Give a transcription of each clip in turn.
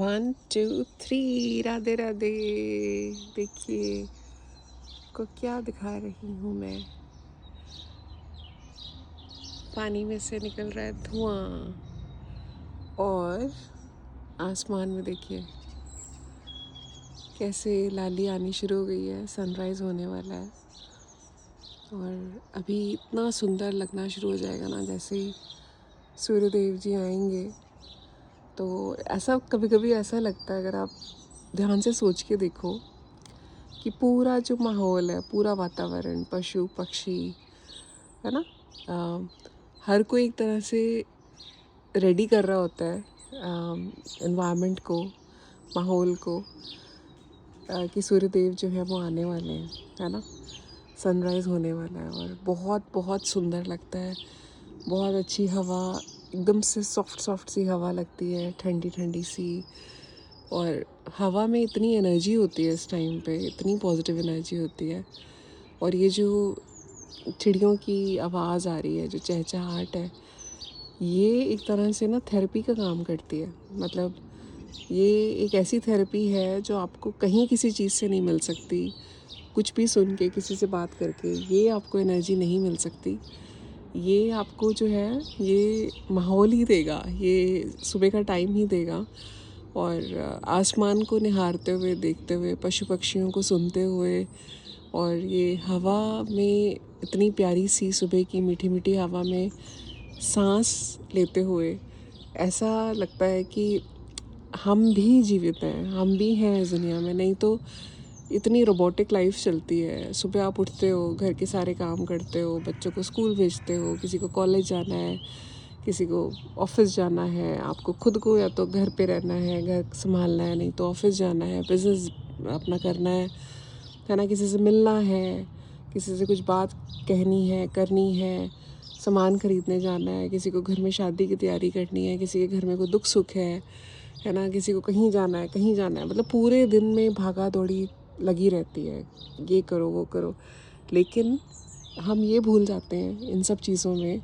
One two three. Radhe Radhe. देखिए को क्या दिखा रही हूँ मैं। पानी में से निकल रहा है धुआं और आसमान में देखिए कैसे लाली आनी शुरू हो गई है। सनराइज़ होने वाला है और अभी इतना सुंदर लगना शुरू हो जाएगा ना, जैसे ही सूर्यदेव जी आएंगे। तो ऐसा कभी कभी ऐसा लगता है, अगर आप ध्यान से सोच के देखो, कि पूरा जो माहौल है, पूरा वातावरण, पशु पक्षी, है ना, हर कोई एक तरह से रेडी कर रहा होता है एनवायरनमेंट को, माहौल को, कि सूर्यदेव जो है वो आने वाले हैं, है ना। सनराइज़ होने वाला है और बहुत बहुत सुंदर लगता है। बहुत अच्छी हवा, एकदम से सॉफ्ट सॉफ्ट सी हवा लगती है, ठंडी ठंडी सी। और हवा में इतनी एनर्जी होती है इस टाइम पे, इतनी पॉजिटिव एनर्जी होती है। और ये जो चिड़ियों की आवाज़ आ रही है, जो चहचहाहट है, ये एक तरह से ना थेरेपी का काम करती है। मतलब ये एक ऐसी थेरेपी है जो आपको कहीं किसी चीज़ से नहीं मिल सकती। कुछ भी सुन के, किसी से बात करके ये आपको एनर्जी नहीं मिल सकती। ये आपको जो है ये माहौल ही देगा, ये सुबह का टाइम ही देगा। और आसमान को निहारते हुए, देखते हुए, पशु पक्षियों को सुनते हुए, और ये हवा में इतनी प्यारी सी सुबह की मीठी मीठी हवा में सांस लेते हुए ऐसा लगता है कि हम भी जीवित हैं, हम भी हैं इस दुनिया में। नहीं तो इतनी रोबोटिक लाइफ चलती है। सुबह आप उठते हो, घर के सारे काम करते हो, बच्चों को स्कूल भेजते हो, किसी को कॉलेज जाना है, किसी को ऑफिस जाना है, आपको खुद को या तो घर पे रहना है, घर संभालना है, नहीं तो ऑफिस जाना है, बिजनेस अपना करना है ना, किसी से मिलना है, किसी से कुछ बात कहनी है, करनी है, सामान खरीदने जाना है, किसी को घर में शादी की तैयारी करनी है, किसी के घर में कोई दुख सुख है ना, किसी को कहीं जाना है, कहीं जाना है। मतलब पूरे दिन में भागा दौड़ी लगी रहती है, ये करो वो करो। लेकिन हम ये भूल जाते हैं इन सब चीज़ों में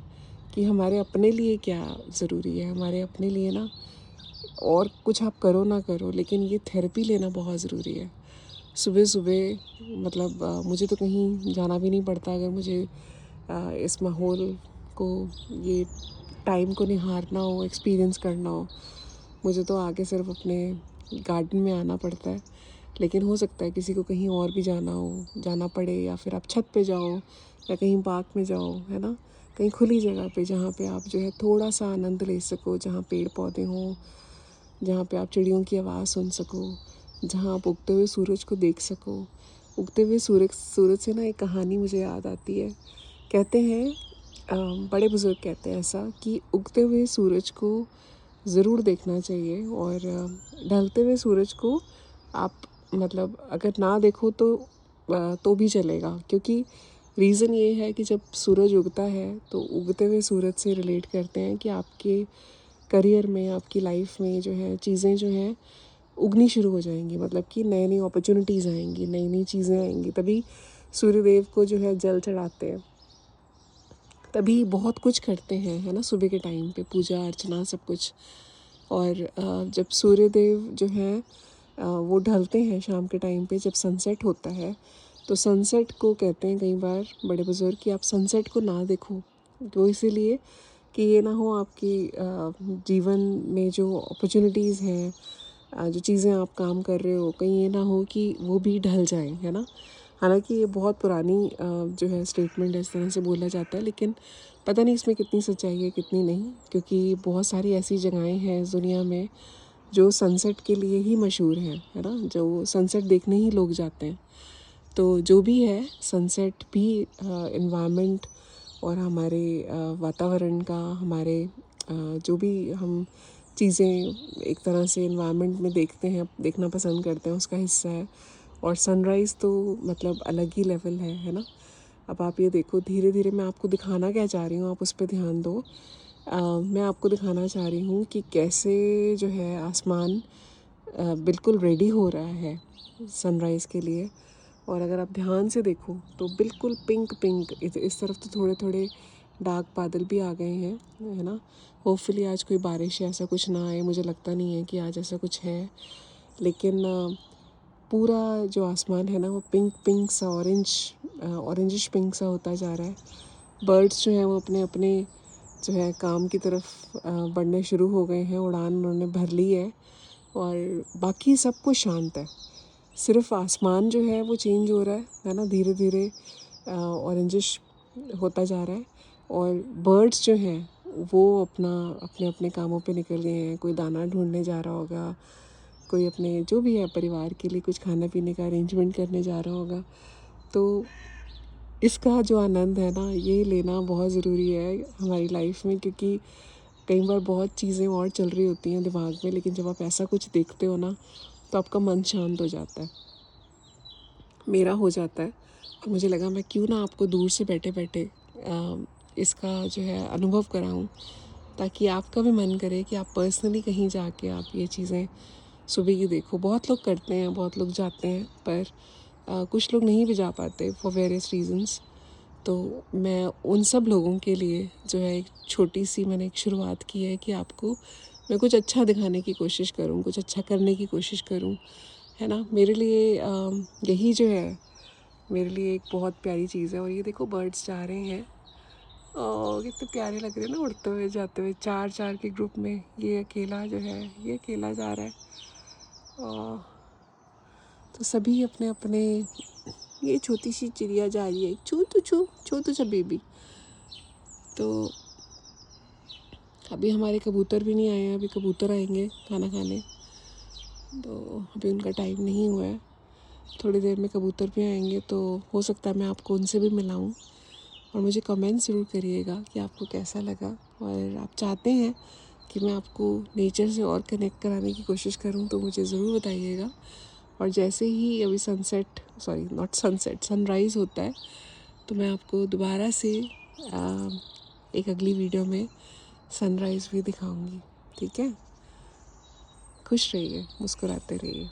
कि हमारे अपने लिए क्या ज़रूरी है। हमारे अपने लिए ना, और कुछ आप करो ना करो, लेकिन ये थेरेपी लेना बहुत ज़रूरी है। सुबह सुबह मतलब मुझे तो कहीं जाना भी नहीं पड़ता। अगर मुझे इस माहौल को, ये टाइम को निहारना हो, एक्सपीरियंस करना हो, मुझे तो आगे सिर्फ अपने गार्डन में आना पड़ता है। लेकिन हो सकता है किसी को कहीं और भी जाना पड़े, या फिर आप छत पे जाओ, या कहीं पार्क में जाओ, है ना, कहीं खुली जगह पे, जहाँ पे आप जो है थोड़ा सा आनंद ले सको, जहाँ पेड़ पौधे हों, जहाँ पे आप चिड़ियों की आवाज़ सुन सको, जहाँ आप उगते हुए सूरज को देख सको। उगते हुए सूरज से ना एक कहानी मुझे याद आती है। कहते हैं, बड़े बुज़ुर्ग कहते हैं ऐसा, कि उगते हुए सूरज को ज़रूर देखना चाहिए, और ढलते हुए सूरज को आप, मतलब अगर ना देखो तो भी चलेगा। क्योंकि रीज़न ये है कि जब सूरज उगता है तो उगते हुए सूरज से रिलेट करते हैं कि आपके करियर में, आपकी लाइफ में जो है चीज़ें जो हैं उगनी शुरू हो जाएंगी। मतलब कि नई नई अपॉर्चुनिटीज़ आएंगी, नई नई चीज़ें आएंगी। तभी सूर्यदेव को जो है जल चढ़ाते हैं, तभी बहुत कुछ करते हैं, है ना, सुबह के टाइम पे पूजा अर्चना सब कुछ। और जब सूर्यदेव जो है वो ढलते हैं शाम के टाइम पे, जब सनसेट होता है, तो सनसेट को कहते हैं कई बार बड़े बुजुर्ग कि आप सनसेट को ना देखो। तो इसीलिए कि ये ना हो आपकी जीवन में जो अपॉर्चुनिटीज़ हैं, जो चीज़ें आप काम कर रहे हो, कहीं ये ना हो कि वो भी ढल जाए, है ना। हालांकि ये बहुत पुरानी जो है स्टेटमेंट है, इस तरह से बोला जाता है, लेकिन पता नहीं इसमें कितनी सच्चाई है कितनी नहीं। क्योंकि बहुत सारी ऐसी जगहें हैं इस दुनिया में जो सनसेट के लिए ही मशहूर हैं, है ना, जो सनसेट देखने ही लोग जाते हैं। तो जो भी है, सनसेट भी एनवायरनमेंट और हमारे वातावरण का, हमारे जो भी हम चीज़ें एक तरह से एनवायरनमेंट में देखते हैं, देखना पसंद करते हैं, उसका हिस्सा है। और सनराइज़ तो मतलब अलग ही लेवल है ना। अब आप ये देखो, धीरे धीरे मैं आपको दिखाना क्या चाह रही हूँ, आप उस पर ध्यान दो। मैं आपको दिखाना चाह रही हूँ कि कैसे जो है आसमान बिल्कुल रेडी हो रहा है सनराइज़ के लिए। और अगर आप ध्यान से देखो तो बिल्कुल पिंक पिंक, इस तरफ तो थोड़े थोड़े डार्क बादल भी आ गए हैं, है ना। होपफुली आज कोई बारिश या ऐसा कुछ ना आए, मुझे लगता नहीं है कि आज ऐसा कुछ है। लेकिन पूरा जो आसमान है ना वो पिंक पिंक सा, ऑरेंजिश पिंक सा होता जा रहा है। बर्ड्स जो हैं वो अपने अपने जो है काम की तरफ बढ़ने शुरू हो गए हैं, उड़ान उन्होंने भर ली है और बाकी सब कुछ शांत है। सिर्फ आसमान जो है वो चेंज हो रहा है ना, धीरे धीरे ऑरेंजिश होता जा रहा है। और बर्ड्स जो हैं वो अपने अपने कामों पे निकल गए हैं। कोई दाना ढूंढने जा रहा होगा, कोई अपने जो भी है परिवार के लिए कुछ खाना पीने का अरेंजमेंट करने जा रहा होगा। तो इसका जो आनंद है ना, ये लेना बहुत ज़रूरी है हमारी लाइफ में, क्योंकि कई बार बहुत चीज़ें और चल रही होती हैं दिमाग में, लेकिन जब आप ऐसा कुछ देखते हो ना तो आपका मन शांत हो जाता है। मेरा हो जाता है। और मुझे लगा मैं क्यों ना आपको दूर से बैठे बैठे इसका जो है अनुभव कराऊं, ताकि आपका भी मन करे कि आप पर्सनली कहीं जाके आप ये चीज़ें सुबह की देखो। बहुत लोग करते हैं, बहुत लोग जाते हैं, पर कुछ लोग नहीं भी जा पाते फॉर वेरियस रीजंस। तो मैं उन सब लोगों के लिए जो है एक छोटी सी मैंने एक शुरुआत की है कि आपको मैं कुछ अच्छा दिखाने की कोशिश करूं, कुछ अच्छा करने की कोशिश करूं, है ना। मेरे लिए यही जो है मेरे लिए एक बहुत प्यारी चीज़ है। और ये देखो बर्ड्स जा रहे हैं और कितने प्यारे लग रहे हैं ना, उड़ते हुए जाते हुए चार चार के ग्रुप में। ये अकेला जो है ये अकेला जा रहा है। और तो सभी अपने अपने, ये छोटी सी चिड़िया जा रही है, छोटू सा बेबी। तो अभी हमारे कबूतर भी नहीं आए हैं, अभी कबूतर आएंगे खाना खाने, तो अभी उनका टाइम नहीं हुआ है। थोड़ी देर में कबूतर भी आएंगे, तो हो सकता है मैं आपको उनसे भी मिलाऊं। और मुझे कमेंट ज़रूर करिएगा कि आपको कैसा लगा, और आप चाहते हैं कि मैं आपको नेचर से और कनेक्ट कराने की कोशिश करूं तो मुझे ज़रूर बताइएगा। और जैसे ही अभी सनराइज़ होता है तो मैं आपको दोबारा से एक अगली वीडियो में सनराइज़ भी दिखाऊंगी। ठीक है, खुश रहिए, मुस्कुराते रहिए।